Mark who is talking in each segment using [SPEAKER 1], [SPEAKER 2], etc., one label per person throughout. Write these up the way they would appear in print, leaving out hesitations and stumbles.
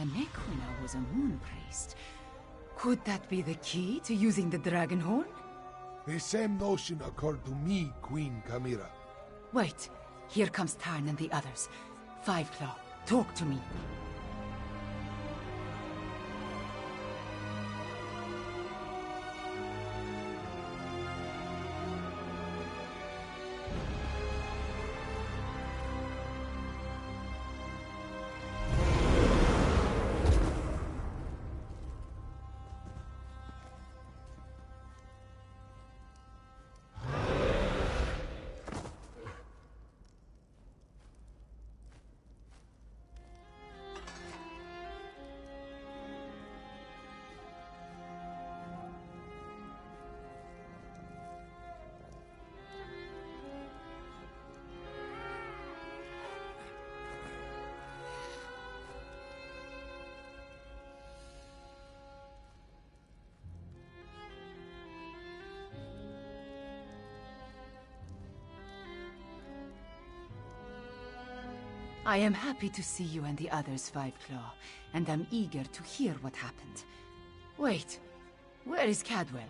[SPEAKER 1] Anequina was a moon priest. Could that be the key to using the dragon horn?
[SPEAKER 2] The same notion occurred to me, Queen Chimera.
[SPEAKER 1] Wait, here comes Tarn and the others. Five Claw, talk to me. I am happy to see you and the others, Five Claw, and I'm eager to hear what happened. Wait, where is Cadwell?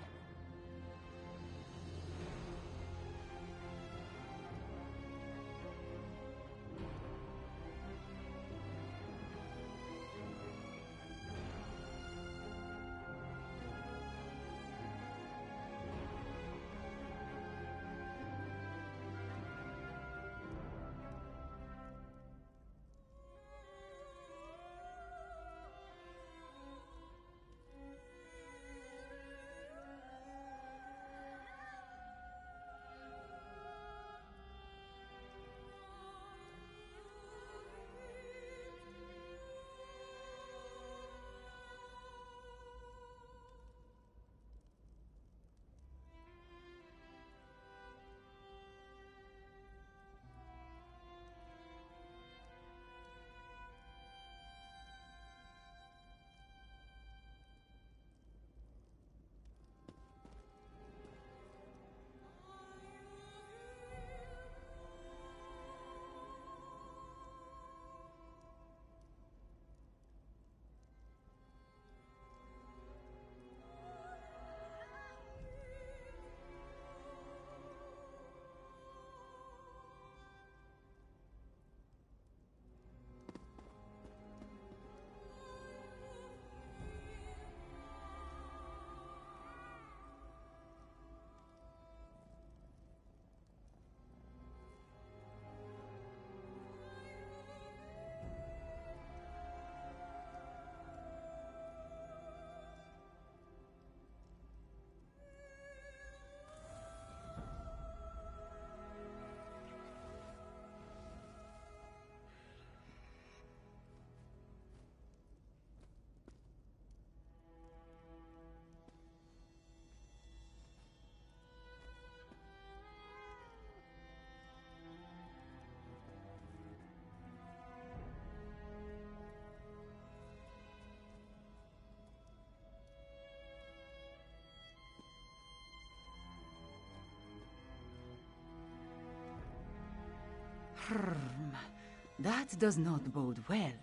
[SPEAKER 1] That does not bode well.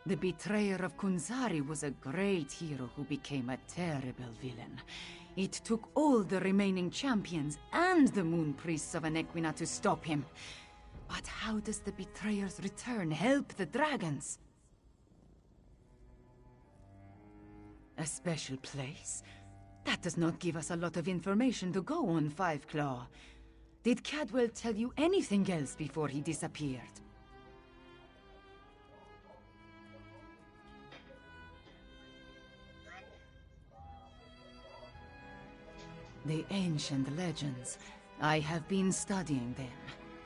[SPEAKER 1] The betrayer of Kunzari was a great hero who became a terrible villain. It took all the remaining champions and the moon priests of Anequina to stop him. But how does the betrayer's return help the dragons? A special place? That does not give us a lot of information to go on, Five Claw. Did Cadwell tell you anything else before he disappeared? The ancient legends. I have been studying them.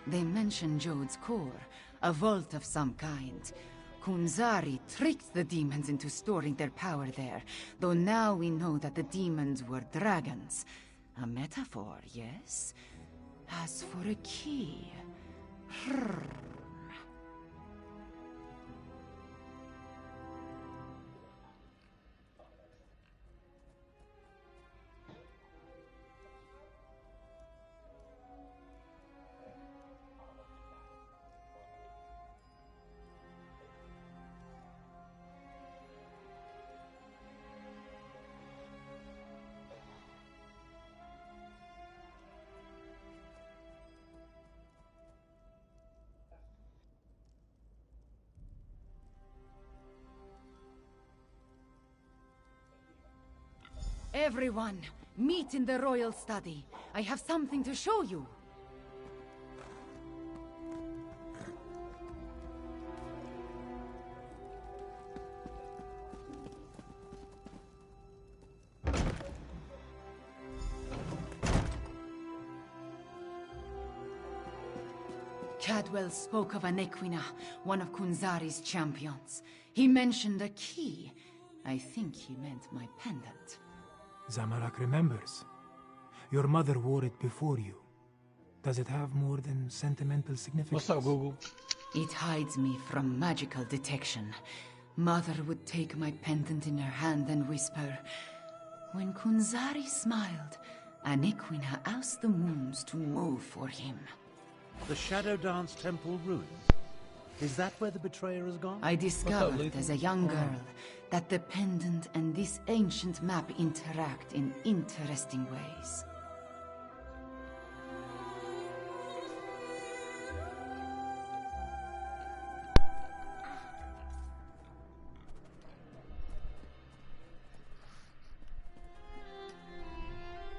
[SPEAKER 1] They mention Jode's core, a vault of some kind. Kunzari tricked the demons into storing their power there, though now we know that the demons were dragons. A metaphor, yes? As for a key... Everyone, meet in the royal study. I have something to show you. Cadwell spoke of Anequina, one of Kunzari's champions. He mentioned a key. I think he meant my pendant.
[SPEAKER 3] Zamalak remembers. Your mother wore it before you. Does it have more than sentimental significance?
[SPEAKER 4] What's up, Google?
[SPEAKER 1] It hides me from magical detection. Mother would take my pendant in her hand and whisper, "When Kunzari smiled, Anequina asked the moons to move for him."
[SPEAKER 5] The Shadow Dance Temple ruins? Is that where the betrayer has gone?
[SPEAKER 1] I discovered as a young girl that the pendant and this ancient map interact in interesting ways.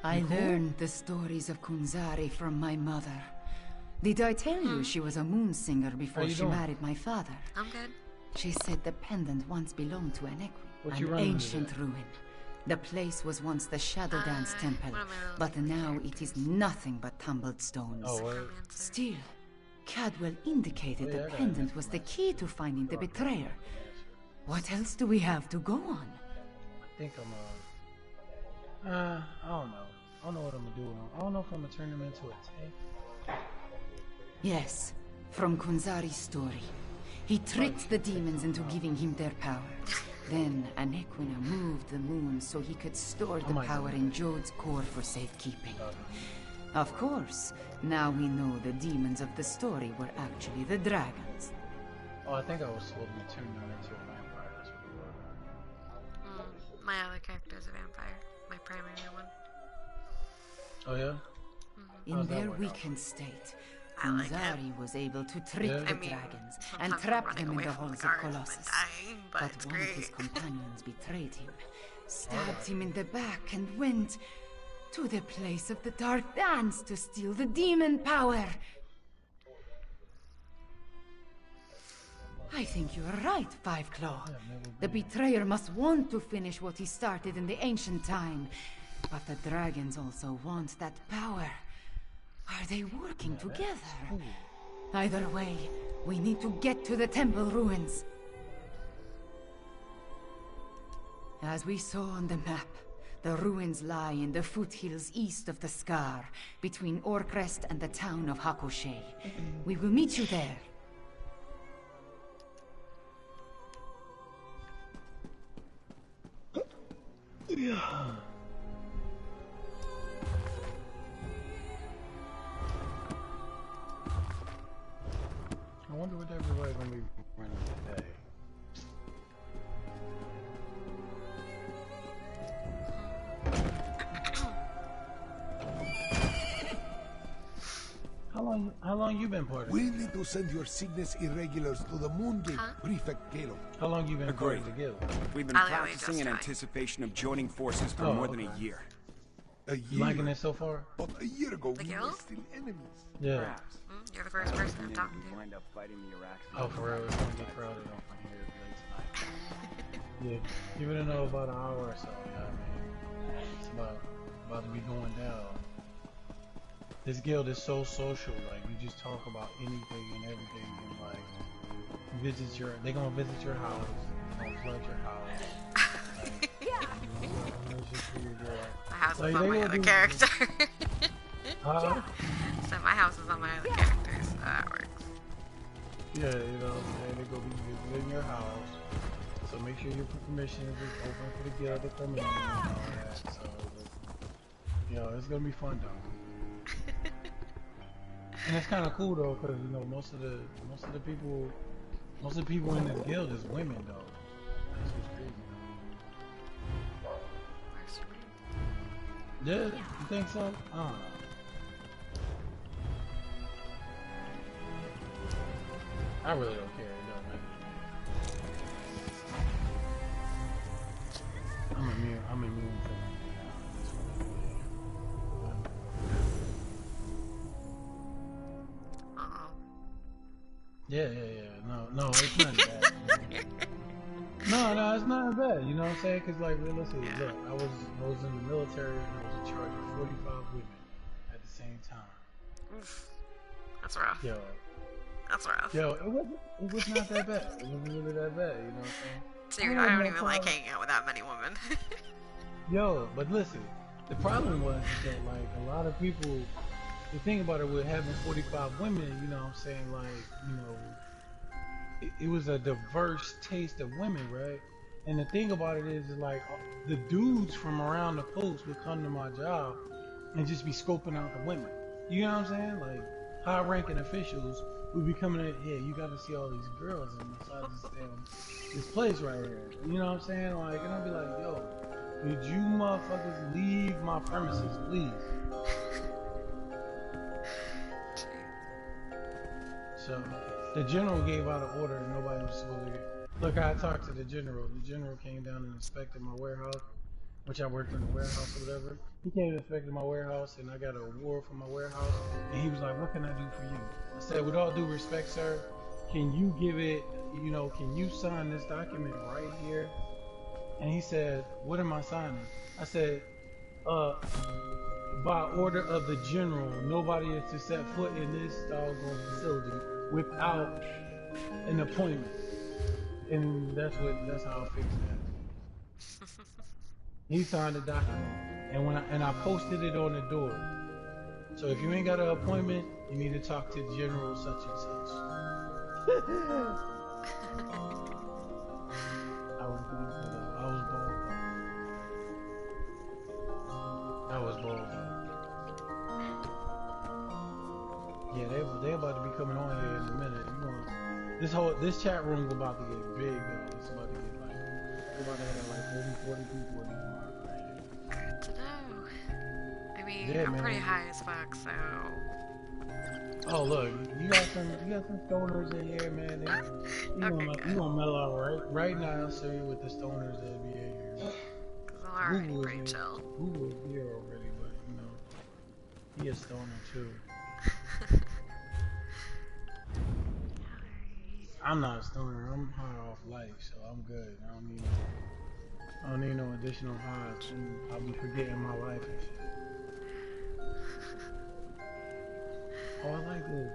[SPEAKER 1] I learned the stories of Kunzari from my mother. Did I tell you she was a moon singer before she married my father?
[SPEAKER 6] I'm good.
[SPEAKER 1] She said the pendant once belonged to an ancient ruin. The place was once the Shadow Dance Temple, but now it is nothing but tumbled stones. Still, Cadwell indicated the pendant was the key to finding the betrayer. What else do we have to go on?
[SPEAKER 4] I think I don't know. I don't know what I'm gonna do. I don't know if I'm gonna turn him into a tank.
[SPEAKER 1] Yes, from Kunzari's story. He tricked the demons into giving him their power. Then Anequina moved the moon so he could store the power in Jode's core for safekeeping. Of course, now we know the demons of the story were actually the dragons.
[SPEAKER 4] Oh, I think I was supposed to be turning him into a vampire. That's what we were.
[SPEAKER 6] My other character is a vampire. My primary one.
[SPEAKER 4] Oh, yeah?
[SPEAKER 1] In their weakened state, Kunzari was able to trick the dragons and trap them in the halls of Colossus. But one of his companions betrayed him, stabbed him in the back, and went to the place of the Dark Dance to steal the demon power. I think you are right, Five Claw. The betrayer must want to finish what he started in the ancient time. But the dragons also want that power. Are they working together? Either way, we need to get to the temple ruins. As we saw on the map, the ruins lie in the foothills east of the Scar, between Orcrest and the town of Hakoshe. We will meet you there.
[SPEAKER 4] I wonder what everybody's gonna be running today. How long you been part of
[SPEAKER 2] We need to send your Cygnus irregulars to the Moongate, Prefect Galo.
[SPEAKER 4] How long you been part of the guild?
[SPEAKER 7] We've been practicing in anticipation of joining forces for more than a year.
[SPEAKER 2] A
[SPEAKER 4] You
[SPEAKER 2] year?
[SPEAKER 4] liking it so far?
[SPEAKER 2] But a year ago, we were
[SPEAKER 6] guild?
[SPEAKER 2] still enemies.
[SPEAKER 4] Yeah.
[SPEAKER 7] Perhaps.
[SPEAKER 6] You're the first person I'm
[SPEAKER 7] And then
[SPEAKER 6] talking
[SPEAKER 7] we
[SPEAKER 6] to.
[SPEAKER 7] wind up fighting the Iraq.
[SPEAKER 4] Oh, for real, it's gonna get crowded up in here late tonight. Yeah, give it another about an hour or so, you know what I mean? It's about to be going down. This guild is so social, like, we just talk about anything and everything, and like, they gonna visit your house, gonna flood your house. Like, it's just who you are.
[SPEAKER 6] My house
[SPEAKER 4] Like,
[SPEAKER 6] is on
[SPEAKER 4] they
[SPEAKER 6] my
[SPEAKER 4] gonna
[SPEAKER 6] other
[SPEAKER 4] do-
[SPEAKER 6] character.
[SPEAKER 4] Huh?
[SPEAKER 6] So my house is on my other character, so that works.
[SPEAKER 4] Yeah, you know, and they gonna be visiting your house. So make sure your permission is open for the guild to come in and all that. So, you know, it's gonna be fun though. And it's kind of cool though, because you know most of the people in this guild is women though. That's what's crazy. Yeah, you think so? I don't know. I really don't care. It don't matter. I'm immune from it. Yeah, yeah, yeah. No, it's not bad. No, it's not bad. You know what I'm saying? Cause like, realistically,
[SPEAKER 6] Yeah.
[SPEAKER 4] look, I was in the military and I was in charge of 45 women at the same time.
[SPEAKER 6] Oof. That's rough.
[SPEAKER 4] Yo,
[SPEAKER 6] That's rough.
[SPEAKER 4] it was not that bad. It wasn't really that bad. You know what I'm saying?
[SPEAKER 6] Dude,
[SPEAKER 4] I
[SPEAKER 6] I
[SPEAKER 4] had
[SPEAKER 6] don't
[SPEAKER 4] no
[SPEAKER 6] even like
[SPEAKER 4] problem.
[SPEAKER 6] hanging out with that many women.
[SPEAKER 4] Yo, but listen, the problem was that like a lot of people, the thing about it with having 45 women, you know what I'm saying, like, you know, it was a diverse taste of women, right? And the thing about it is like the dudes from around the post would come to my job and just be scoping out the women. You know what I'm saying? Like high-ranking officials would be coming in, yeah, you got to see all these girls inside this place right here. You know what I'm saying? Like, and I'll be like, yo, could you motherfuckers leave my premises, please? So the general gave out an order and nobody was supposed to get. Look, I talked to the general. The general came down and inspected my warehouse, which I worked in the warehouse or whatever. He came and inspected my warehouse and I got an award for my warehouse. And he was like, what can I do for you? I said, with all due respect, sir, can you give it, you know, can you sign this document right here? And he said, what am I signing? I said, by order of the general, nobody is to set foot in this doggone facility without an appointment. And that's how I fixed that. He signed the document, and I posted it on the door. So if you ain't got an appointment, you need to talk to General such and such. I was bold though. I was bold though. Yeah, they about to be coming on here in a minute. You know, this chat room's about to get big though. It's about to get like, we're about to have like 40 people in this market right here.
[SPEAKER 6] Good to know. I mean,
[SPEAKER 4] Yeah,
[SPEAKER 6] I'm pretty
[SPEAKER 4] man.
[SPEAKER 6] high as fuck, so.
[SPEAKER 4] Oh look, you got some stoners in here, man.
[SPEAKER 6] Okay,
[SPEAKER 4] You
[SPEAKER 6] good.
[SPEAKER 4] gonna mellow out right now, sir, with the stoners that be in here.
[SPEAKER 6] Because I'm already pretty chill.
[SPEAKER 4] Google is here already, but you know, he a stoner too. I'm not a stoner. I'm high off life, so I'm good. I don't need no additional highs. I'll be forgetting my life and shit. Oh, I like this.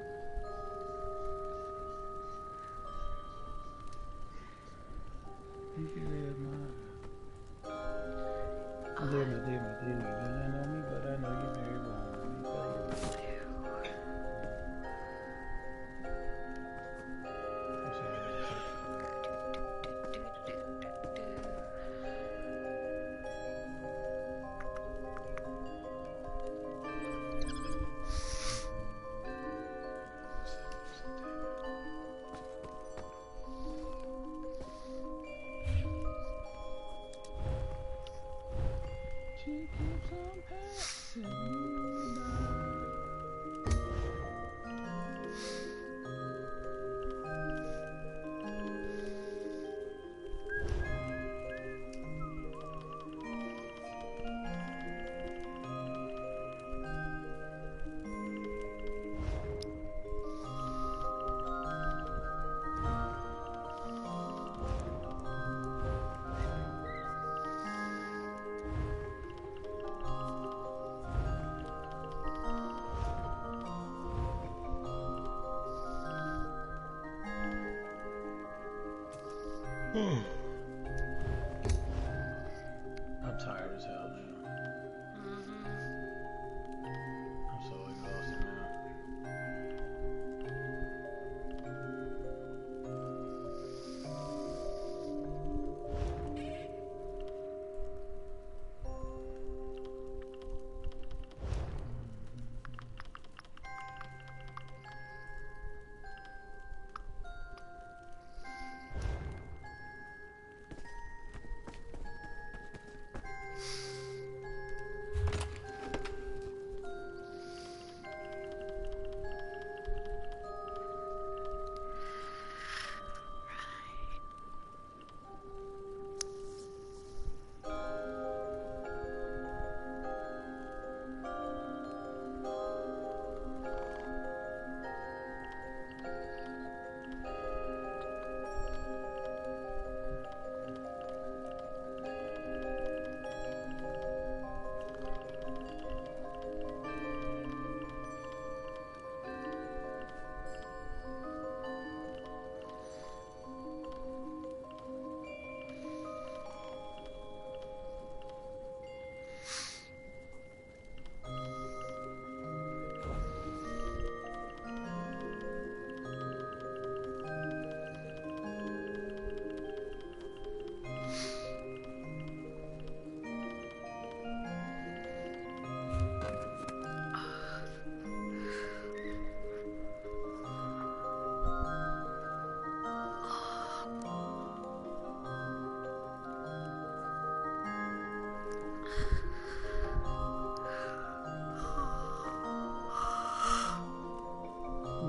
[SPEAKER 4] You can read mine. Damn it. You don't know me, but I know you very well. Let me tell you. She keeps on passing me by. I'm tired as hell, man. I'm so exhausted now.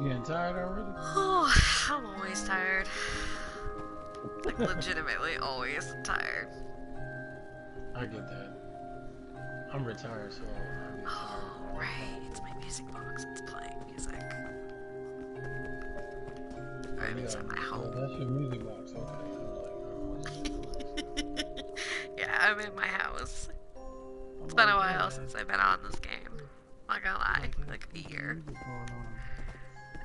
[SPEAKER 4] You getting tired already?
[SPEAKER 6] Oh, I'm always tired. Like, legitimately always tired.
[SPEAKER 4] I get that. I'm retired, so I get tired.
[SPEAKER 6] Oh, right. It's my music box. It's playing music. I'm inside my home.
[SPEAKER 4] That's your music box, okay.
[SPEAKER 6] Yeah, I'm in my house. It's been a while since I've been on this game. Not gonna lie, like a year.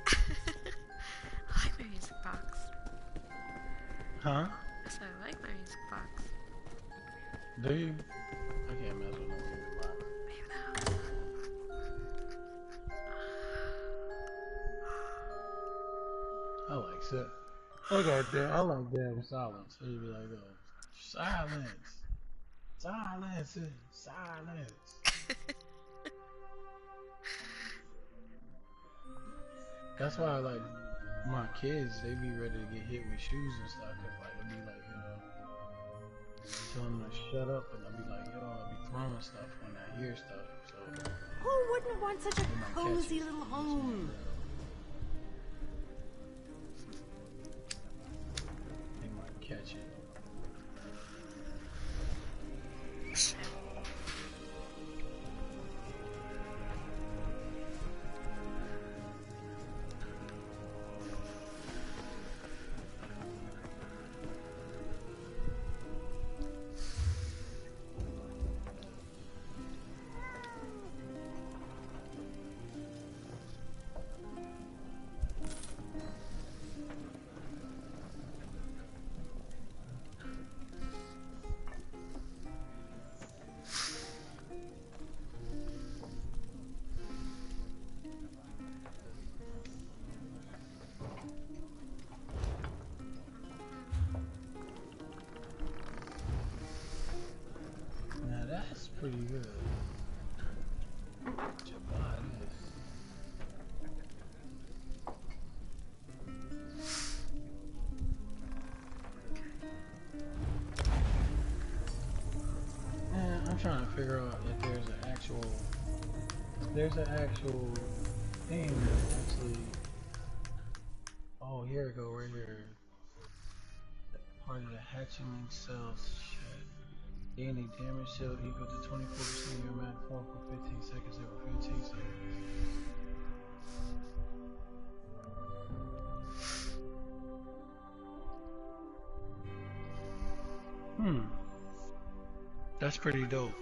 [SPEAKER 6] I like my music box.
[SPEAKER 4] Huh?
[SPEAKER 6] So I like my music box.
[SPEAKER 4] Do you? I can't mess with no music box. I like it. Okay, there. I like damn silence. So you be like, oh, silence, silence, silence. That's why I like my kids. They be ready to get hit with shoes and stuff. Cause like it be like, tell them to shut up, and I'll be like, I'll be throwing stuff when I hear stuff. So
[SPEAKER 8] who wouldn't want such a cozy little home?
[SPEAKER 4] They might catch it. Now that's pretty good. I'm trying to figure out if there's an actual thing that actually. Oh, here we go, right here. Part of the hatchling cells shed. Daily damage cell equal to 24% of your max form for 15 seconds every 15 seconds. That's pretty dope.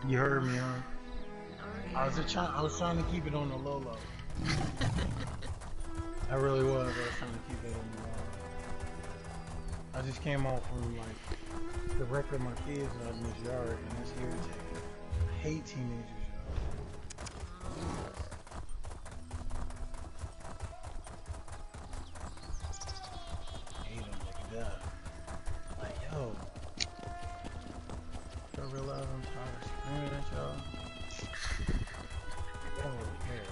[SPEAKER 4] You heard me, huh? I was trying to keep it on the low low. I really was. I was trying to keep it on the low. I just came off from like the wreck of my kids when I was in this yard, and it's irritating. I hate teenagers, y'all. Hate them like that. Like, yo. Y'all realize I'm tired of screaming at y'all? Oh, yeah.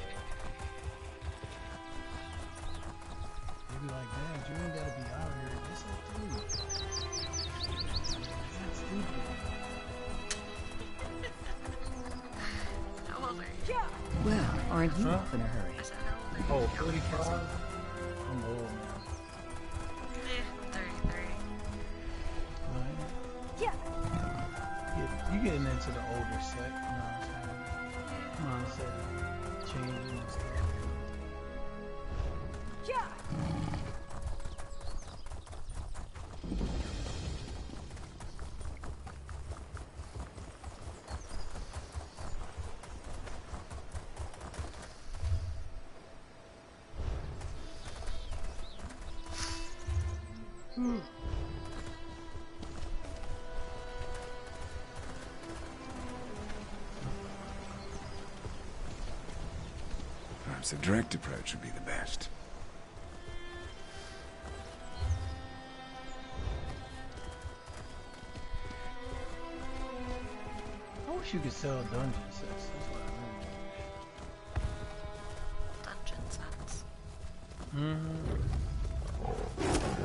[SPEAKER 4] They be like, damn, you ain't gotta be out here. Yes, I do. That's stupid.
[SPEAKER 6] How old are you?
[SPEAKER 1] Well, aren't you
[SPEAKER 6] I
[SPEAKER 1] in a hurry?
[SPEAKER 6] said, how old are you?
[SPEAKER 4] Oh, 45? I'm old, man.
[SPEAKER 6] I'm 33.
[SPEAKER 4] Right?
[SPEAKER 8] Yeah.
[SPEAKER 4] You getting into the older set, you know what I'm saying? Mindset changing and stuff.
[SPEAKER 8] Yeah.
[SPEAKER 9] Perhaps a direct approach would be the best.
[SPEAKER 4] I wish you could sell dungeon sets. That's what I
[SPEAKER 6] Dungeon sets.
[SPEAKER 4] mean.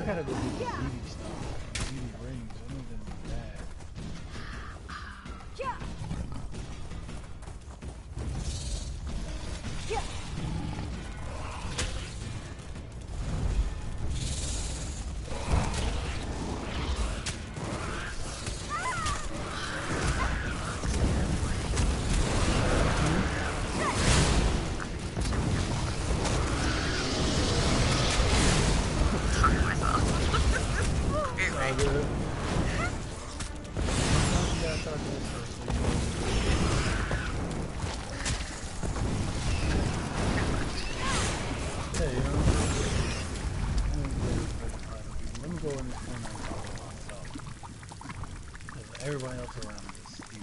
[SPEAKER 4] I gotta go do the beauty stuff. Beauty rings. I need them to be bad.
[SPEAKER 8] Yeah. Yeah.
[SPEAKER 4] Everybody else around me is stupid.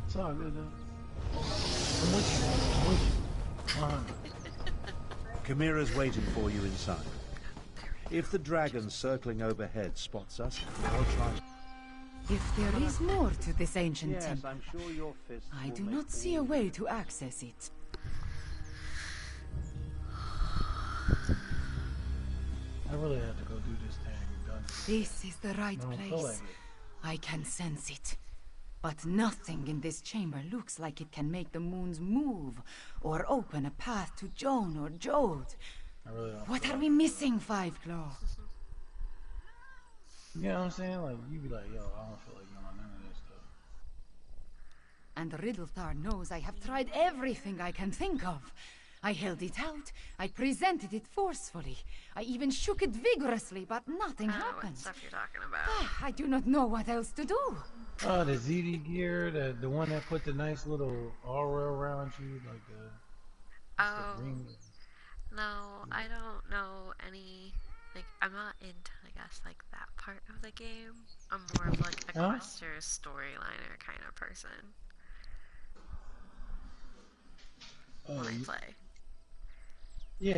[SPEAKER 4] It's all good though. I'm with you. I'm with you.
[SPEAKER 5] Chimera's waiting for you inside. If the dragon circling overhead spots us, I'll try.
[SPEAKER 1] If there is more to this ancient
[SPEAKER 5] Yes,
[SPEAKER 1] temple,
[SPEAKER 5] I'm sure your fists
[SPEAKER 1] I
[SPEAKER 5] will
[SPEAKER 1] do
[SPEAKER 5] make
[SPEAKER 1] not see a way to access it.
[SPEAKER 4] I really have to go do this thing.
[SPEAKER 1] This is the right
[SPEAKER 4] I don't feel
[SPEAKER 1] place.
[SPEAKER 4] like it.
[SPEAKER 1] I can sense it. But nothing in this chamber looks like it can make the moons move or open a path to Joan or Jode.
[SPEAKER 4] I really don't
[SPEAKER 1] What
[SPEAKER 4] feel
[SPEAKER 1] are
[SPEAKER 4] like
[SPEAKER 1] we missing, Five Claw?
[SPEAKER 4] it. You know what I'm saying? Like, you be like, yo, I don't feel like doing none of this stuff.
[SPEAKER 1] And Riddlethar knows I have tried everything I can think of. I held it out. I presented it forcefully. I even shook it vigorously, but nothing
[SPEAKER 6] I don't know what
[SPEAKER 1] happened.
[SPEAKER 6] stuff you're talking about.
[SPEAKER 1] I do not know what else to do.
[SPEAKER 4] Oh, the ZD gear, the one that put the nice little aura around you, like the ring.
[SPEAKER 6] No, I don't know any, like, I'm not into, I guess, like, that part of the game. I'm more of, like, a quester, storyliner kind of person. When I play.
[SPEAKER 4] Yeah,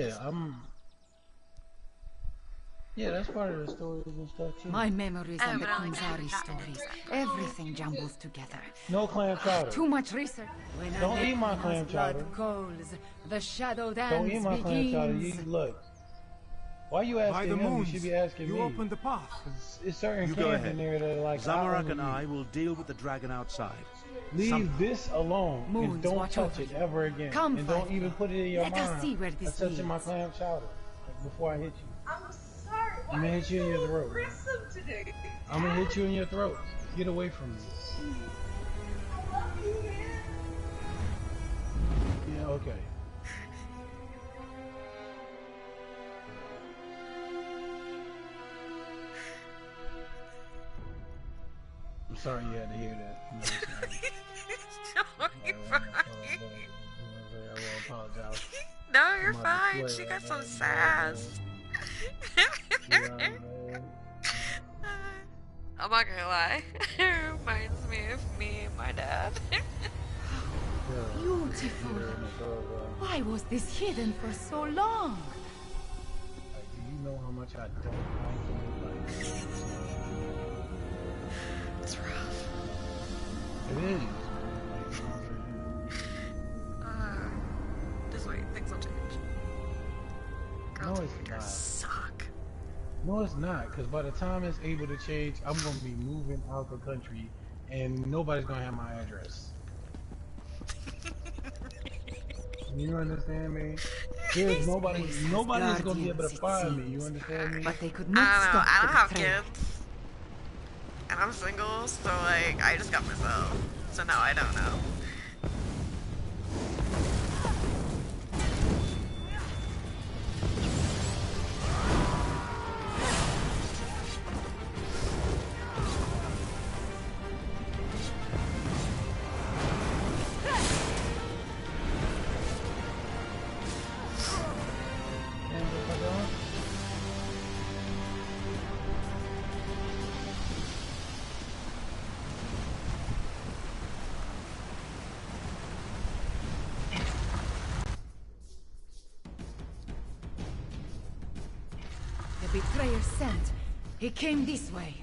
[SPEAKER 4] yeah, that's part of the stories and stuff too.
[SPEAKER 1] My memories and the
[SPEAKER 6] but only
[SPEAKER 1] Kunzari
[SPEAKER 6] because
[SPEAKER 1] stories, everything jumbles together.
[SPEAKER 4] No clam chowder.
[SPEAKER 1] Too much research. When
[SPEAKER 4] Don't
[SPEAKER 1] a
[SPEAKER 4] eat my
[SPEAKER 1] Leprechaun's
[SPEAKER 4] clam
[SPEAKER 1] blood
[SPEAKER 4] chowder.
[SPEAKER 1] coals, the shadow dance
[SPEAKER 4] Don't eat my clam chowder.
[SPEAKER 1] begins.
[SPEAKER 4] You look. Why you
[SPEAKER 3] By
[SPEAKER 4] asking
[SPEAKER 3] the
[SPEAKER 4] him?
[SPEAKER 3] moons,
[SPEAKER 4] You should be asking
[SPEAKER 3] you
[SPEAKER 4] me.
[SPEAKER 3] opened the path.
[SPEAKER 4] It's certain
[SPEAKER 5] You go
[SPEAKER 4] cans
[SPEAKER 5] ahead.
[SPEAKER 4] in there that are like
[SPEAKER 5] Zamorak and I will deal with the dragon outside.
[SPEAKER 4] Leave this alone
[SPEAKER 1] Moons,
[SPEAKER 4] and don't
[SPEAKER 1] watch
[SPEAKER 4] touch
[SPEAKER 1] over
[SPEAKER 4] it
[SPEAKER 1] you.
[SPEAKER 4] ever again.
[SPEAKER 1] Come,
[SPEAKER 4] and don't
[SPEAKER 1] Five
[SPEAKER 4] even
[SPEAKER 1] Claw.
[SPEAKER 4] put it in your
[SPEAKER 1] Let
[SPEAKER 4] mind.
[SPEAKER 1] us see where this
[SPEAKER 4] I'm touching my
[SPEAKER 1] leads.
[SPEAKER 4] clam chowder before I hit you.
[SPEAKER 10] I'm sorry.
[SPEAKER 4] I'm gonna hit you in your throat.
[SPEAKER 10] Aggressive today.
[SPEAKER 4] I'm gonna hit you in your throat. Get away from me.
[SPEAKER 10] I love you, man.
[SPEAKER 4] Yeah, okay. sorry you had to hear that.
[SPEAKER 6] You're fine.
[SPEAKER 4] I will apologize.
[SPEAKER 6] No, you're fine. She got some sass. I'm not gonna lie. It reminds me of me and my dad.
[SPEAKER 1] Beautiful. Why was this hidden for so long?
[SPEAKER 4] Like, do you know how much I don't like you?
[SPEAKER 6] It's rough.
[SPEAKER 4] It is.
[SPEAKER 6] Just wait, things will change. Girl
[SPEAKER 4] No, it's not.
[SPEAKER 6] Suck.
[SPEAKER 4] No, it's not. Because by the time it's able to change, I'm going to be moving out the country, and nobody's going to have my address. You understand me? There's nobody's going to be able to find me. You understand me?
[SPEAKER 1] But they could not stop
[SPEAKER 6] I don't have
[SPEAKER 1] betrayal.
[SPEAKER 6] kids. And I'm single, so like, I just got myself. So now I don't know.
[SPEAKER 1] The betrayer sent. He came this way.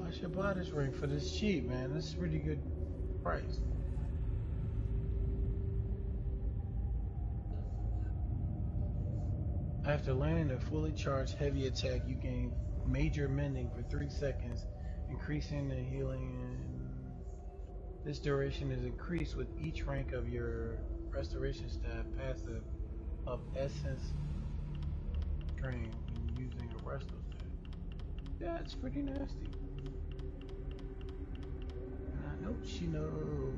[SPEAKER 4] I should buy this ring for this cheap, man. This is a pretty good price. After landing a fully charged heavy attack, you gain major mending for 3 seconds, increasing the healing. This duration is increased with each rank of your restoration stat passive of essence drain when using a resto stat. Yeah, it's pretty nasty. And I know she knows.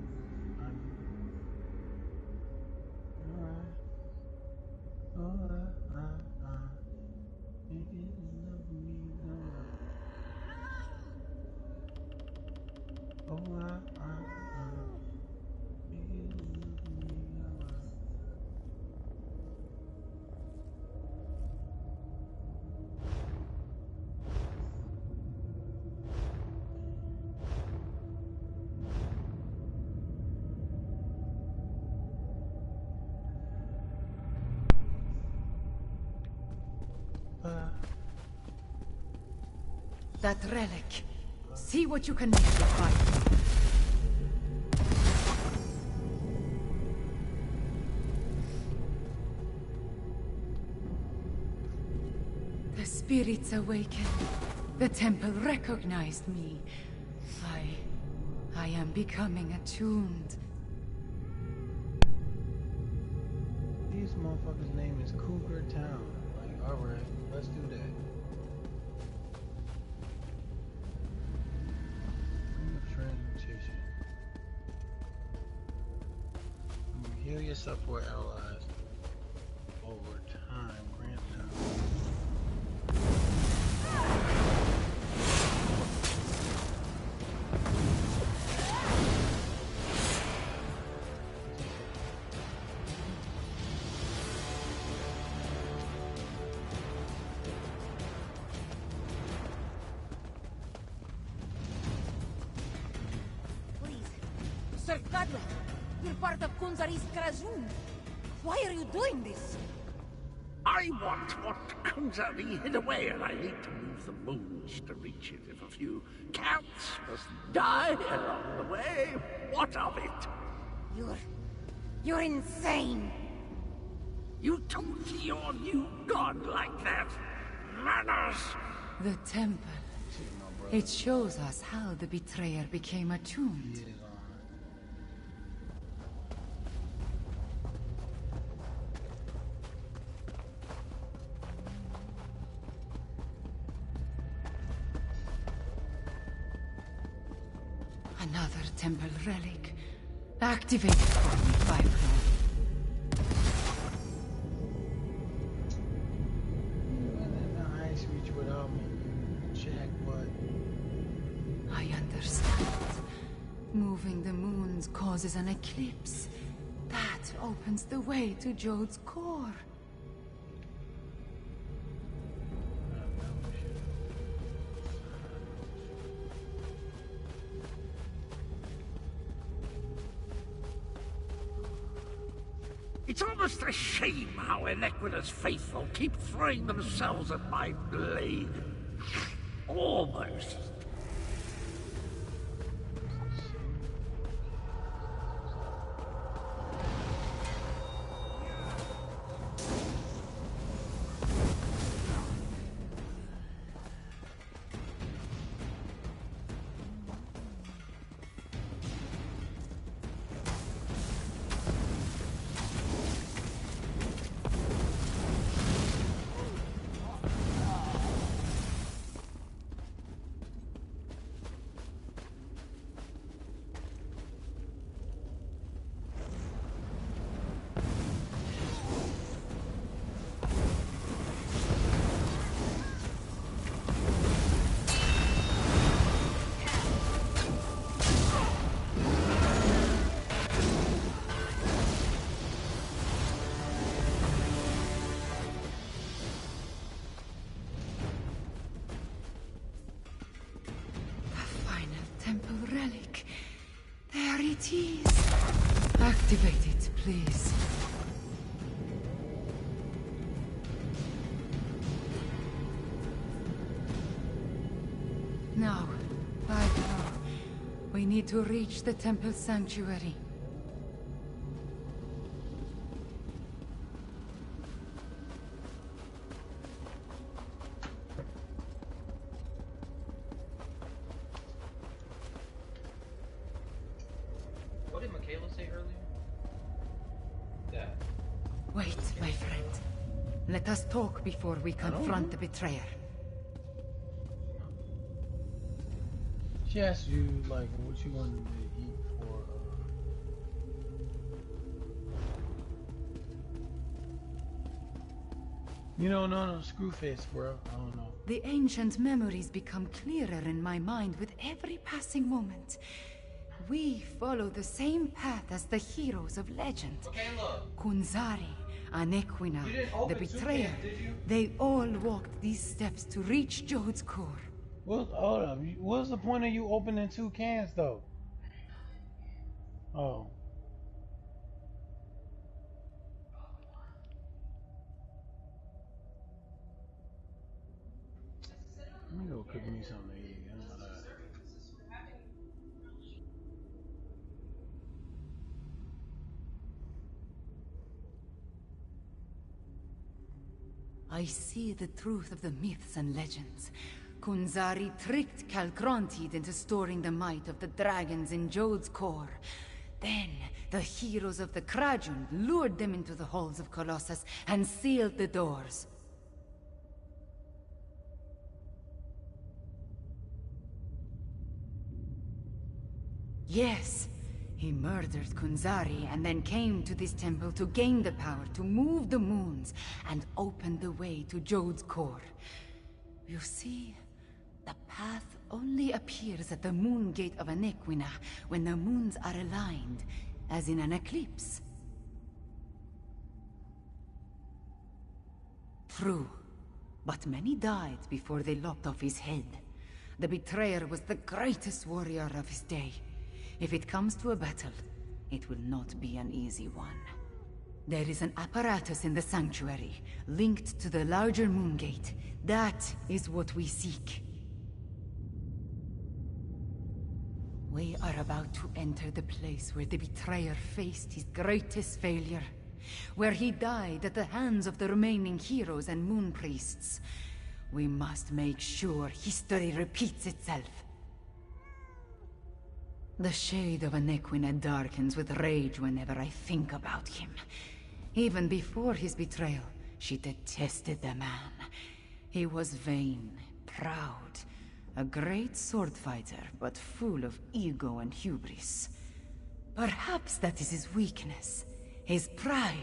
[SPEAKER 1] That relic. See what you can make it fight. The spirits awakened. The temple recognized me. I am becoming attuned.
[SPEAKER 4] These motherfuckers' name is Cougar Town. Like, alright, let's do that. Transmutation. Heal your support allies over time. Grant them.
[SPEAKER 8] Sir Godwin, You're part of Kunzari's Krajun. Why are you doing this?
[SPEAKER 11] I want what Kunzari hid away, and I need to move the moons to reach it. If a few cats must die along the way, what of it?
[SPEAKER 8] You're insane!
[SPEAKER 11] You talk to your new god like that? Manners!
[SPEAKER 1] The temple. It shows us how the betrayer became attuned. Another temple relic. Activated for me, Firefly.
[SPEAKER 4] Ice reach without me. Jack, what?
[SPEAKER 1] I understand. Moving the moons causes an eclipse. That opens the way to Jode's core.
[SPEAKER 11] It's almost a shame how Inequida's faithful keep throwing themselves at my blade. Almost.
[SPEAKER 1] Temple relic. There it is. Activate it, please. Now, by now, we need to reach the temple sanctuary. Wait, my friend. Let us talk before we confront the betrayer.
[SPEAKER 4] She asked you, like, what you wanted to eat for, You know, no, screw face, bro. I don't know.
[SPEAKER 1] The ancient memories become clearer in my mind with every passing moment. We follow the same path as the heroes of legend.
[SPEAKER 12] Okay, look.
[SPEAKER 1] Kunzari, Anequina, the betrayer. They all walked these steps to reach Jode's core.
[SPEAKER 4] Well, hold up. What's the point of you opening 2 cans, though? Oh. Let me go cook me something to eat.
[SPEAKER 1] I see the truth of the myths and legends. Kunzari tricked Calcrontid into storing the might of the dragons in Jode's core. Then, the heroes of the Krajun lured them into the halls of Colossus and sealed the doors. Yes, he murdered Kunzari and then came to this temple to gain the power to move the moons and open the way to Jode's core. You see, the path only appears at the moon gate of Anequina when the moons are aligned, as in an eclipse. True, but many died before they lopped off his head. The betrayer was the greatest warrior of his day. If it comes to a battle, It will not be an easy one. There is an apparatus in the sanctuary, linked to the larger moon gate. That is what we seek. We are about to enter the place where the betrayer faced his greatest failure. Where he died at the hands of the remaining heroes and moon priests. We must make sure history repeats itself. The shade of Anequina darkens with rage whenever I think about him. Even before his betrayal, she detested the man. He was vain, proud, a great sword fighter, but full of ego and hubris. Perhaps that is his weakness, his pride.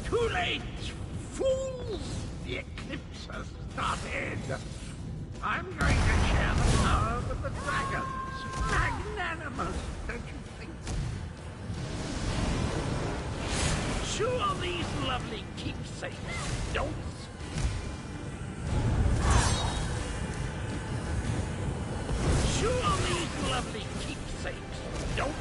[SPEAKER 11] Too late, fools! The eclipse has started. I'm going to share the power with the dragons. Magnanimous, don't you think? Sure, these lovely keepsakes don't. Sure, these lovely keepsakes don't.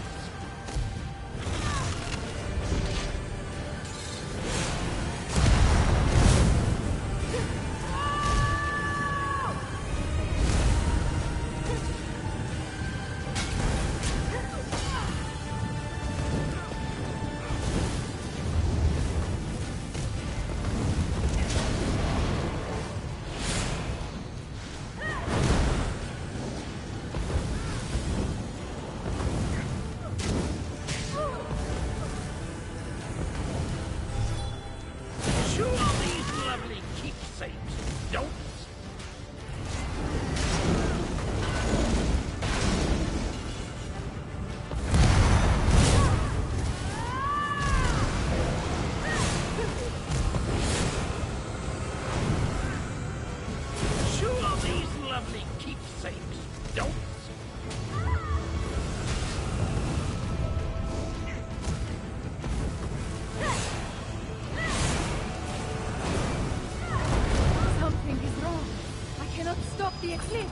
[SPEAKER 1] The eclipse!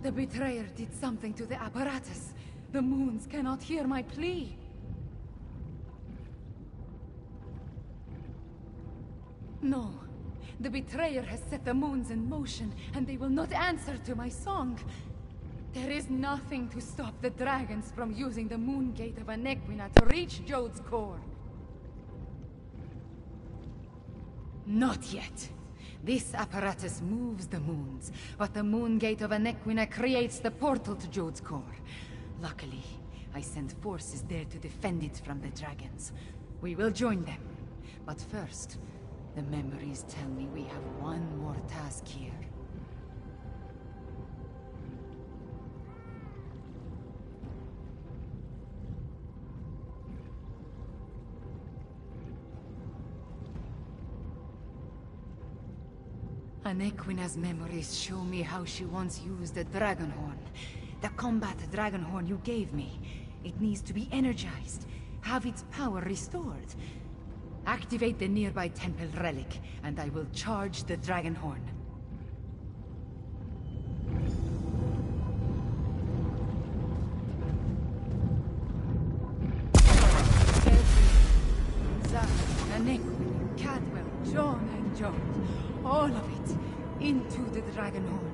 [SPEAKER 1] The betrayer did something to the apparatus. The moons cannot hear my plea. No. The betrayer has set the moons in motion, and they will not answer to my song. There is nothing to stop the dragons from using the moon gate of Anequina to reach Jode's core. Not yet. This apparatus moves the moons, but the moon gate of Anequina creates the portal to Jode's core. Luckily, I sent forces there to defend it from the dragons. We will join them. But first, the memories tell me we have one more task here. Anequina's memories show me how she once used the dragon horn. The combat dragon horn you gave me. It needs to be energized, have its power restored. Activate the nearby temple relic, and I will charge the dragon horn. Anequina, Cadwell, John, and Jode. All of it, into the dragon horn.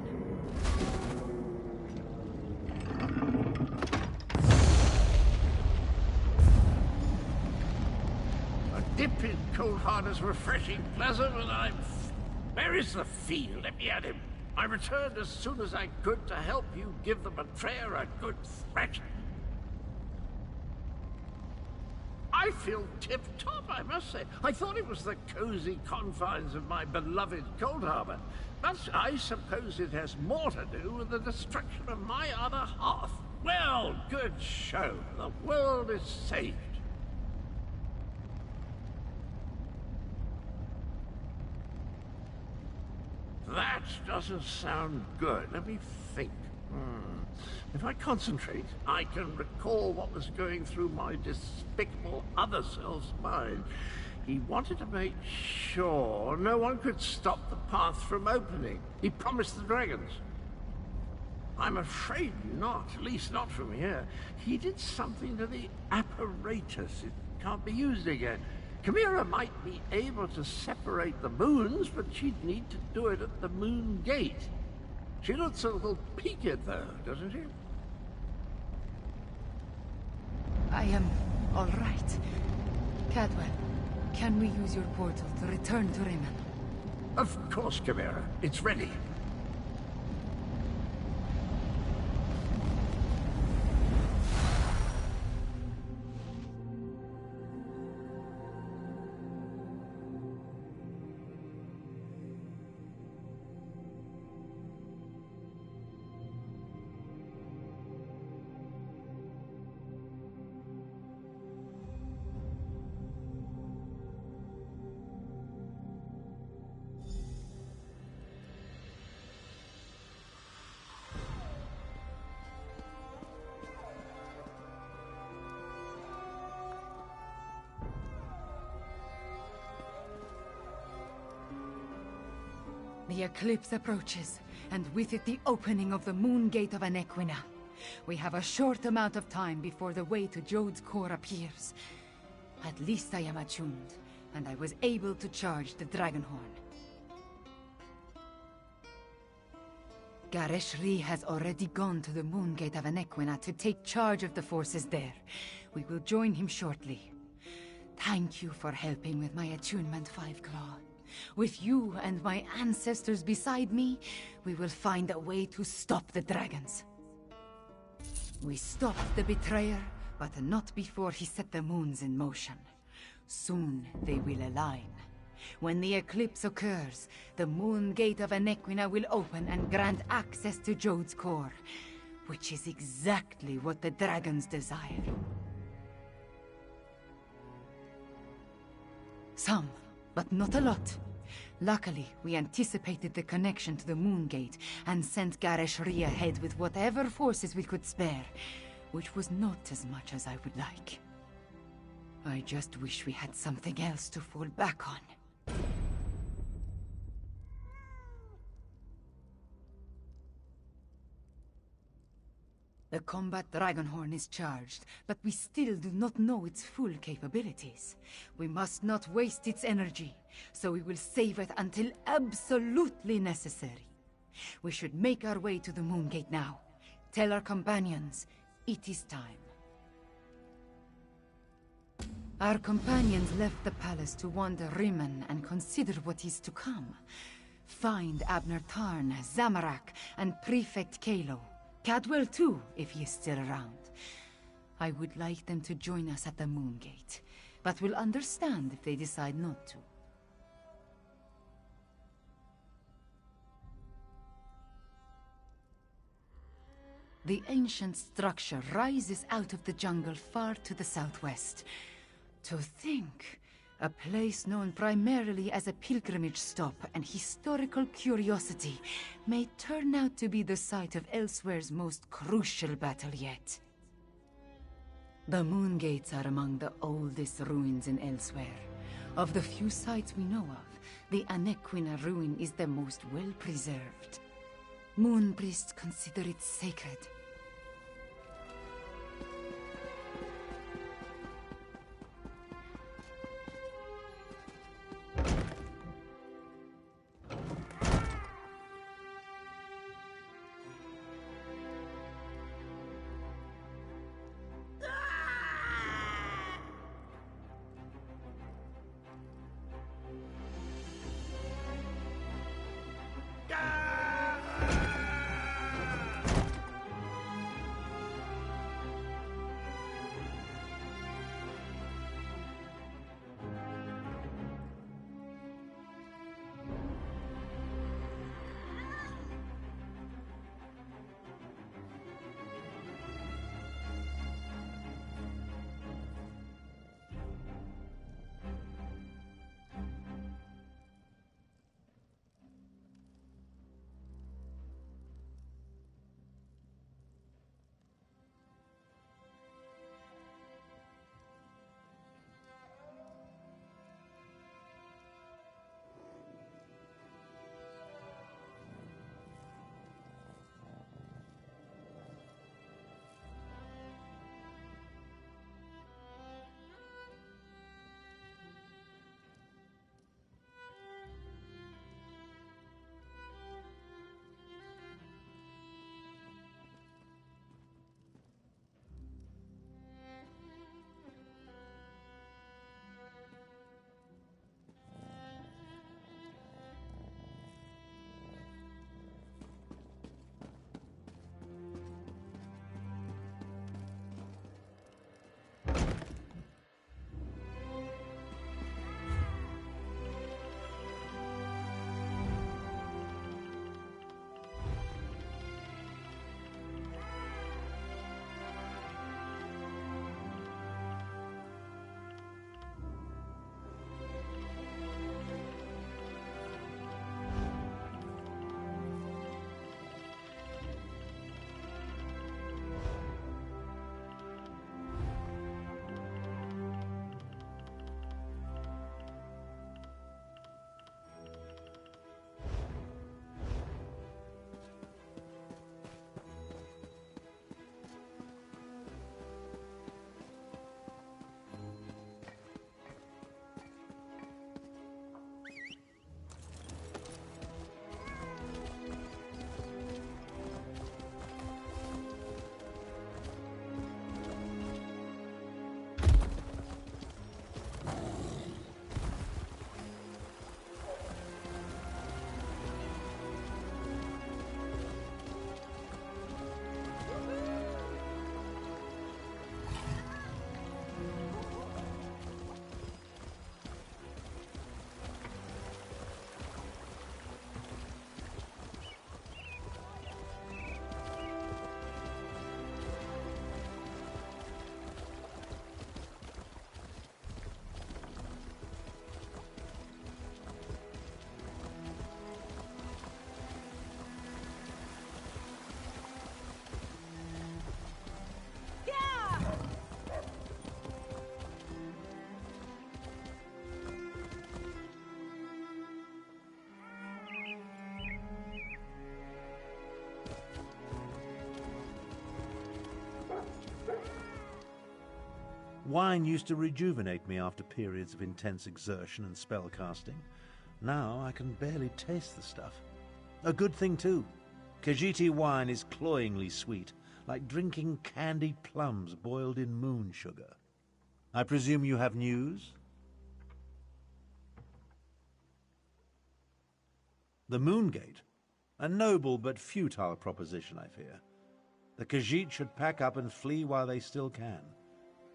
[SPEAKER 11] A dip in cold hard is refreshing, pleasant, and I'm... Where is the field? Let me at him. I returned as soon as I could to help you give the betrayer a good thrashing. I feel tip-top, I must say. I thought it was the cozy confines of my beloved Cold Harbor, but I suppose it has more to do with the destruction of my other half. Well, good show. The world is saved. That doesn't sound good. Let me think. If I concentrate, I can recall what was going through my despicable other self's mind. He wanted to make sure no one could stop the path from opening. He promised the dragons. I'm afraid not, at least not from here. He did something to the apparatus. It can't be used again. Chimera might be able to separate the moons, but she'd need to do it at the moon gate. She looks a little peaked, though, doesn't she?
[SPEAKER 1] I am all right. Cadwell, can we use your portal to return to Riemann?
[SPEAKER 11] Of course, Chimera. It's ready.
[SPEAKER 1] The eclipse approaches, and with it the opening of the moon gate of Anequina. We have a short amount of time before the way to Jode's core appears. At least I am attuned, and I was able to charge the Dragonhorn. Gareshri has already gone to the moon gate of Anequina to take charge of the forces there. We will join him shortly. Thank you for helping with my attunement, Fiveclaw. With you and my ancestors beside me, we will find a way to stop the dragons. We stopped the betrayer, but not before he set the moons in motion. Soon they will align. When the eclipse occurs, the moon gate of Anequina will open and grant access to Jode's core, which is exactly what the dragons desire. Some, but not a lot. Luckily, we anticipated the connection to the moon gate and sent Gareshri ahead with whatever forces we could spare, which was not as much as I would like. I just wish we had something else to fall back on. The combat Dragonhorn is charged, but we still do not know its full capabilities. We must not waste its energy, so we will save it until absolutely necessary. We should make our way to the moon gate now. Tell our companions, it is time. Our companions left the palace to wander Riemann and consider what is to come. Find Abner Tarn, Zamorak, and Prefect Kalo. Cadwell too, if he is still around. I would like them to join us at the moon gate, but will understand if they decide not to. The ancient structure rises out of the jungle far to the southwest. To think, a place known primarily as a pilgrimage stop and historical curiosity may turn out to be the site of Elswere's most crucial battle yet. The moon gates are among the oldest ruins in Elswere. Of the few sites we know of, the Anequina ruin is the most well-preserved. Moon priests consider it sacred.
[SPEAKER 5] Wine used to rejuvenate me after periods of intense exertion and spell casting. Now I can barely taste the stuff. A good thing, too. Khajiiti wine is cloyingly sweet, like drinking candied plums boiled in moon sugar. I presume you have news? The Moongate? A noble but futile proposition, I fear. The Khajiit should pack up and flee while they still can.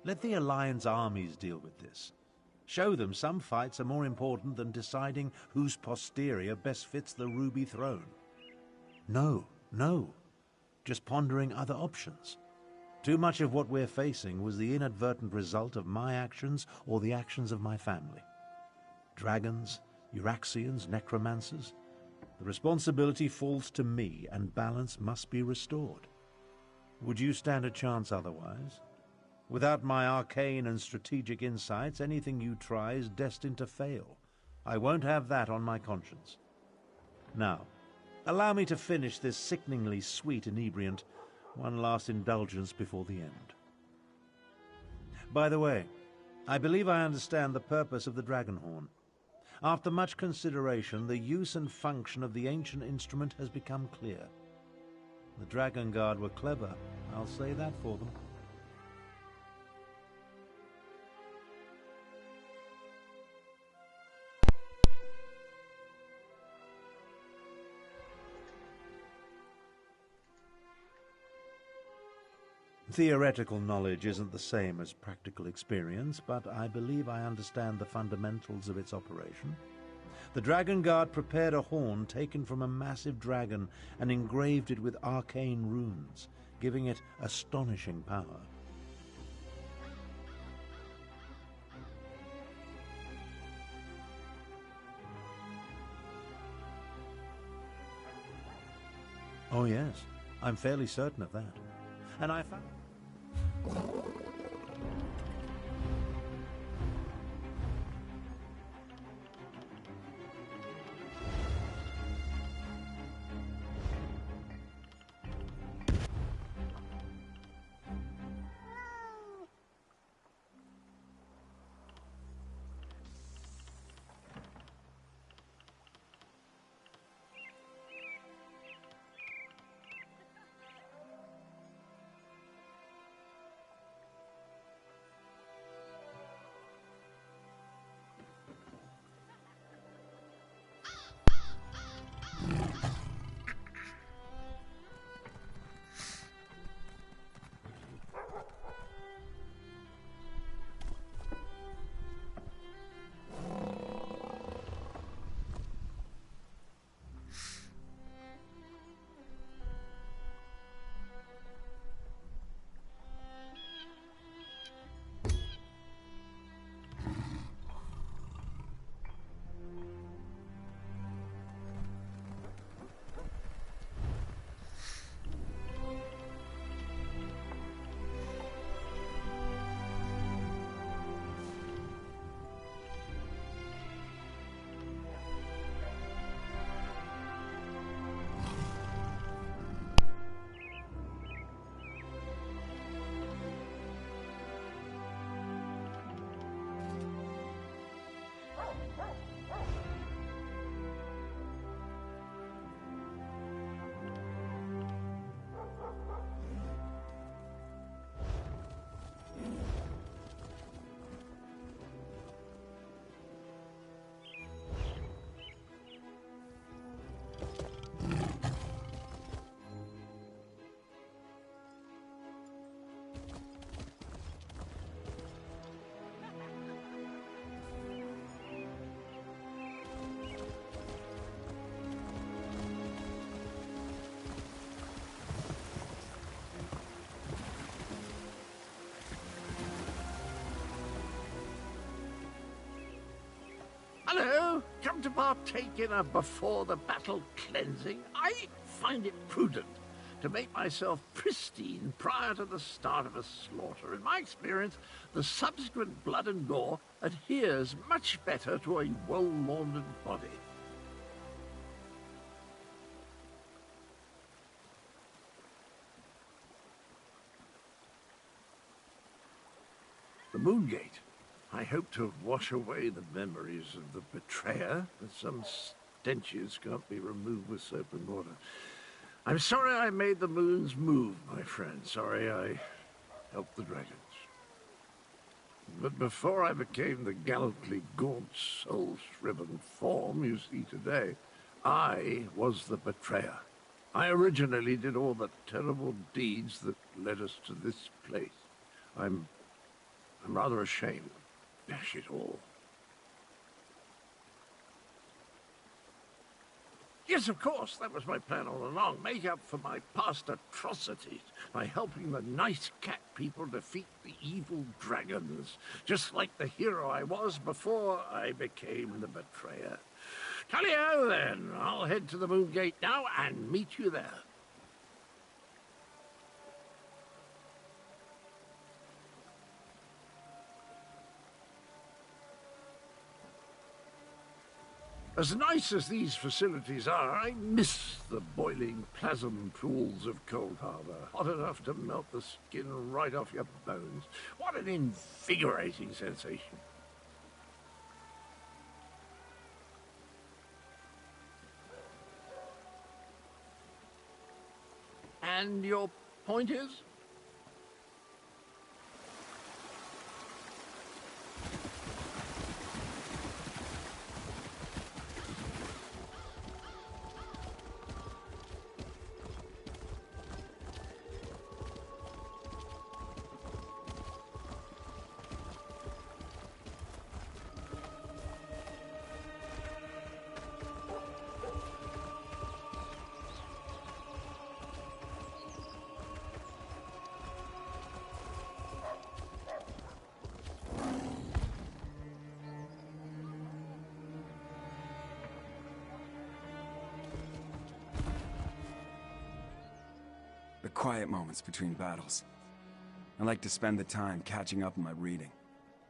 [SPEAKER 5] Let the Alliance armies deal with this. Show them some fights are more important than deciding whose posterior best fits the Ruby Throne. No. Just pondering other options. Too much of what we're facing was the inadvertent result of my actions or the actions of my family. Dragons, Euraxians, necromancers. The responsibility falls to me, and balance must be restored. Would you stand a chance otherwise? Without my arcane and strategic insights, anything you try is destined to fail. I won't have that on my conscience. Now, allow me to finish this sickeningly sweet inebriant, one last indulgence before the end. By the way, I believe I understand the purpose of the Dragonhorn. After much consideration, the use and function of the ancient instrument has become clear. The Dragon Guard were clever, I'll say that for them. Theoretical knowledge isn't the same as practical experience, but I believe I understand the fundamentals of its operation. The Dragon Guard prepared a horn taken from a massive dragon and engraved it with arcane runes, giving it astonishing power. Oh yes, I'm fairly certain of that. And I found...
[SPEAKER 11] Hello, come to partake in a before-the-battle cleansing? I find it prudent to make myself pristine prior to the start of a slaughter. In my experience, the subsequent blood and gore adheres much better to a well-laundered body. The Moongate. I hope to wash away the memories of the betrayer, but some stenches can't be removed with soap and water. I'm sorry I made the moons move, my friend. Sorry I helped the dragons. But before I became the gallantly gaunt, soul-shriven form you see today, I was the betrayer. I originally did all the terrible deeds that led us to this place. I'm rather ashamed. Dash it all. Yes, of course, that was my plan all along. Make up for my past atrocities by helping the nice cat people defeat the evil dragons, just like the hero I was before I became the betrayer. Tally-ho, then. I'll head to the Moongate now and meet you there. As nice as these facilities are, I miss the boiling plasm pools of Cold Harbor. Hot enough to melt the skin right off your bones. What an invigorating sensation. And your point is?
[SPEAKER 7] The quiet moments between battles. I like to spend the time catching up on my reading.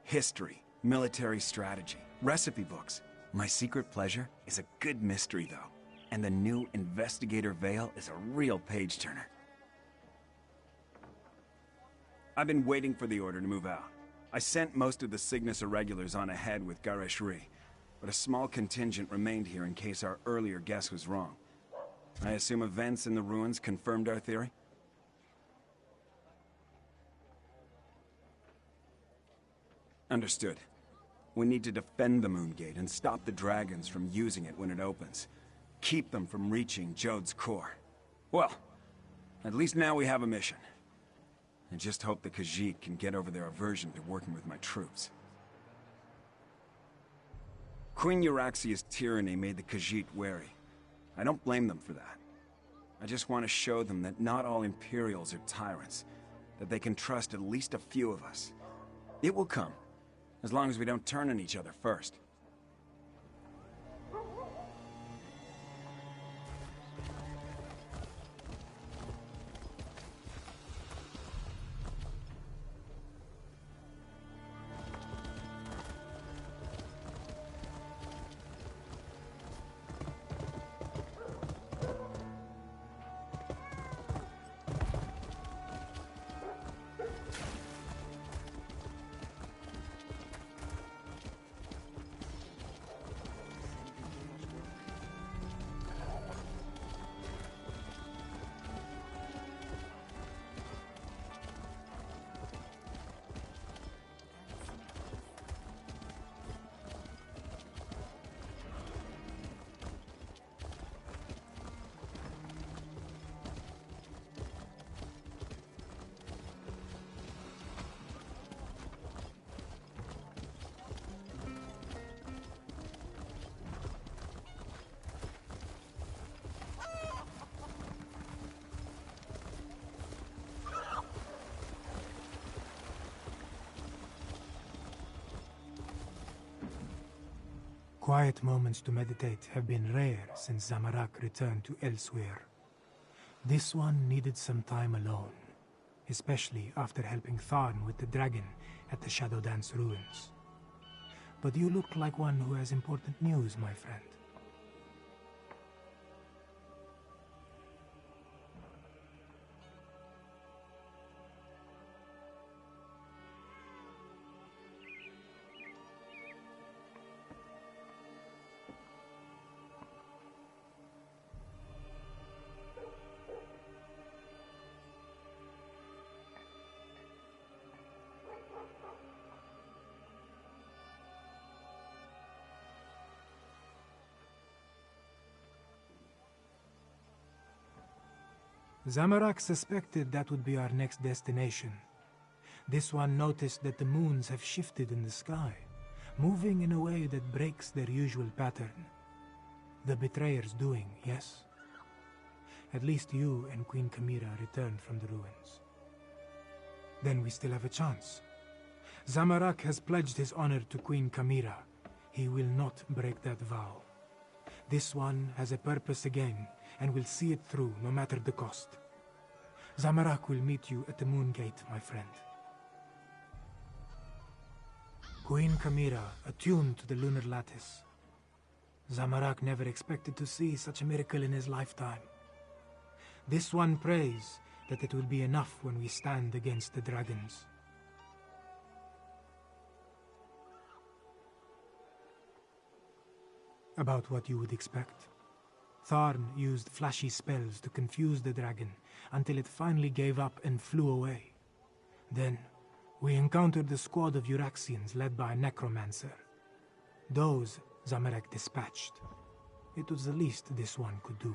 [SPEAKER 7] History, military strategy, recipe books. My secret pleasure is a good mystery, though. And the new Investigator Veil is a real page-turner. I've been waiting for the order to move out. I sent most of the Cygnus Irregulars on ahead with Gareshri, but a small contingent remained here in case our earlier guess was wrong. I assume events in the ruins confirmed our theory? Understood. We need to defend the Moongate and stop the dragons from using it when it opens. Keep them from reaching Jode's core. Well, at least now we have a mission. I just hope the Khajiit can get over their aversion to working with my troops. Queen Euraxia's tyranny made the Khajiit wary. I don't blame them for that. I just want to show them that not all Imperials are tyrants, that they can trust at least a few of us. It will come, as long as we don't turn on each other first.
[SPEAKER 3] Quiet moments to meditate have been rare since Zamorak returned to Elsewhere. This one needed some time alone, especially after helping Tharn with the dragon at the Shadow Dance ruins. But you look like one who has important news, my friend. Zamarak suspected that would be our next destination. This one noticed that the moons have shifted in the sky, moving in a way that breaks their usual pattern. The betrayer's doing, yes? At least you and Queen Kamira returned from the ruins. Then we still have a chance. Zamarak has pledged his honor to Queen Kamira. He will not break that vow. This one has a purpose again, and will see it through no matter the cost. Zamarak will meet you at the Moon Gate, my friend. Queen Kamira, attuned to the lunar lattice. Zamarak never expected to see such a miracle in his lifetime. This one prays that it will be enough when we stand against the dragons. About what you would expect. Tharn used flashy spells to confuse the dragon until it finally gave up and flew away. Then, we encountered a squad of Euraxians led by a necromancer. Those Zamarek dispatched. It was the least this one could do.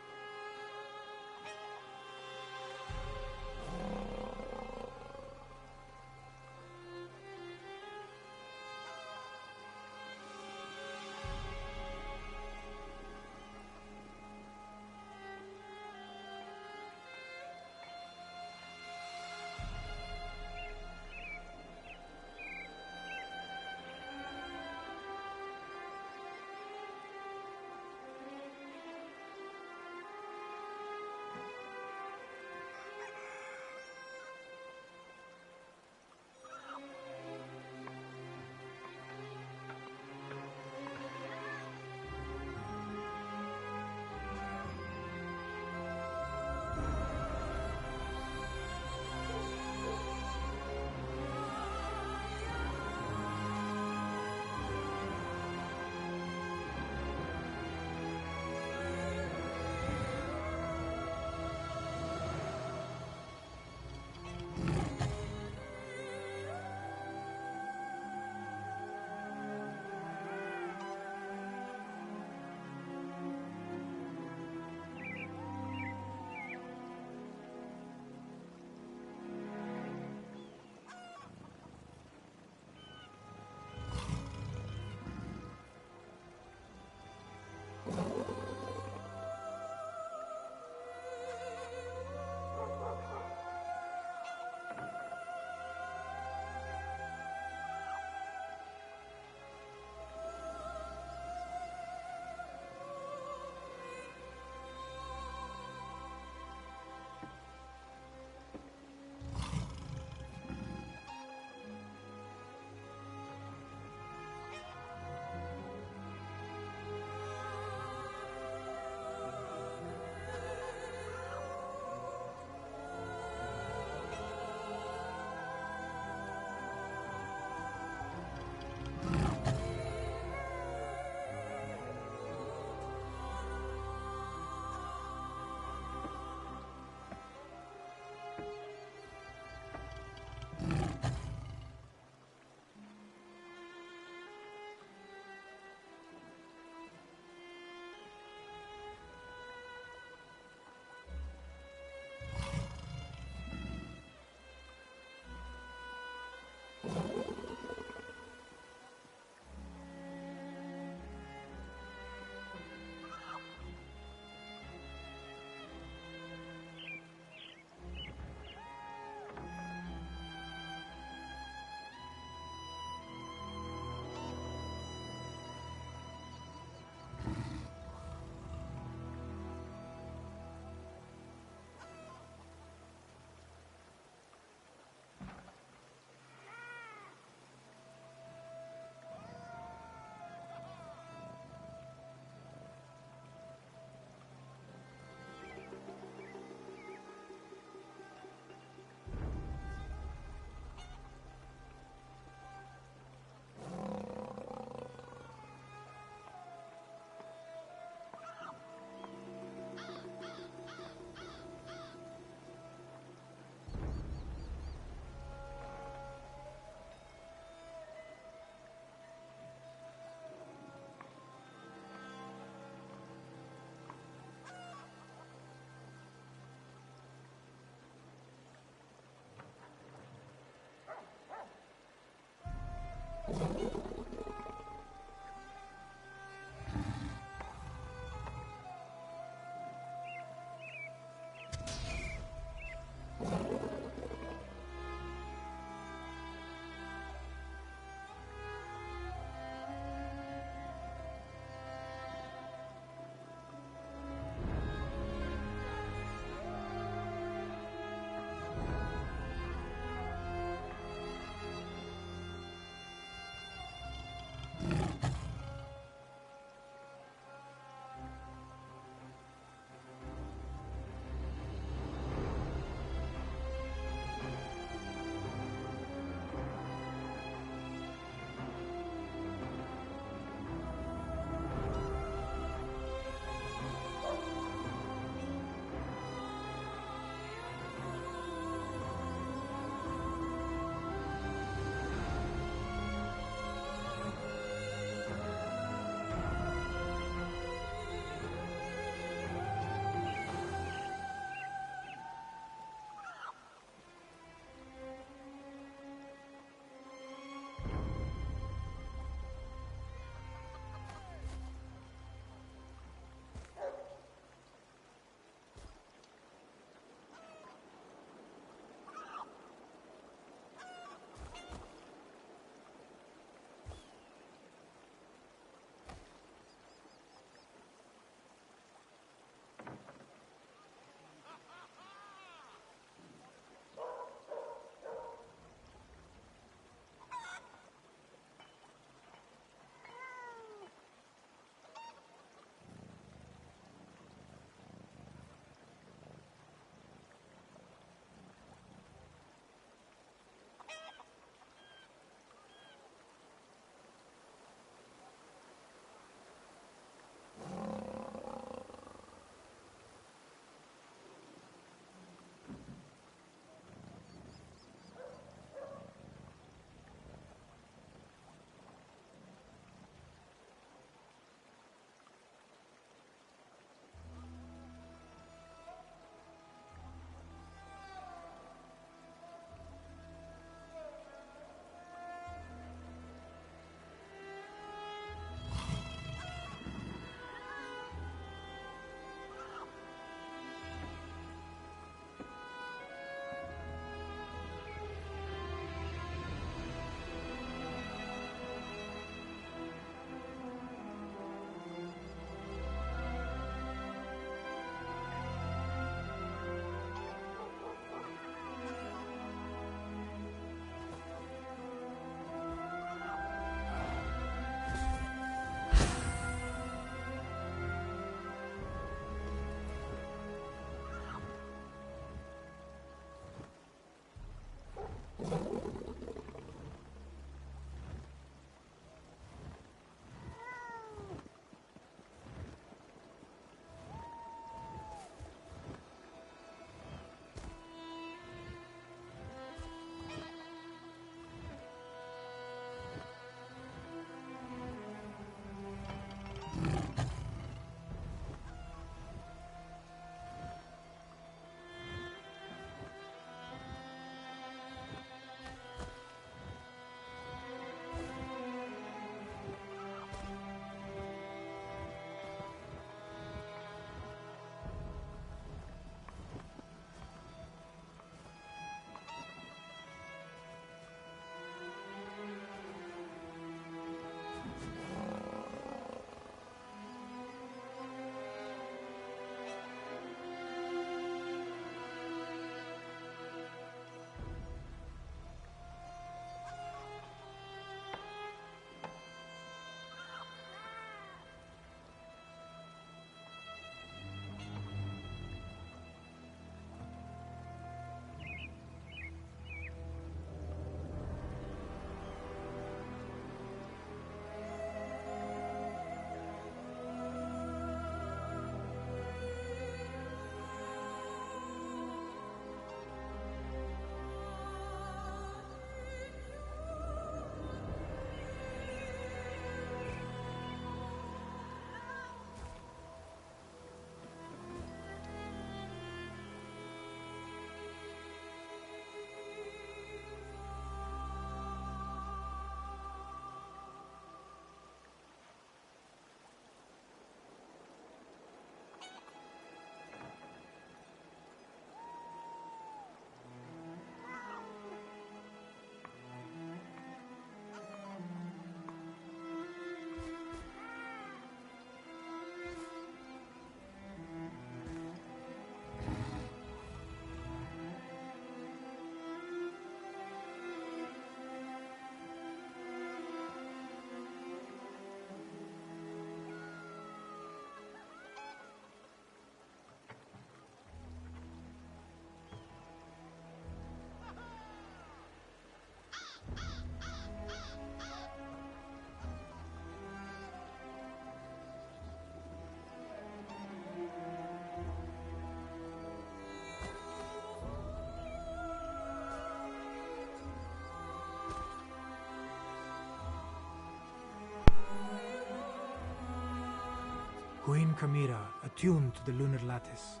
[SPEAKER 3] Queen Chimera attuned to the lunar lattice.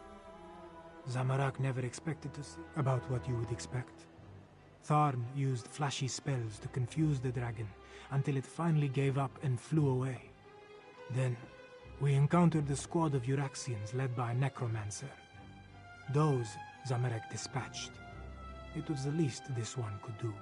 [SPEAKER 3] Zamorak never expected to see about what you would expect. Tharn used flashy spells to confuse the dragon until it finally gave up and flew away. Then, we encountered a squad of Euraxians led by a necromancer. Those Zamorak dispatched. It was the least this one could do.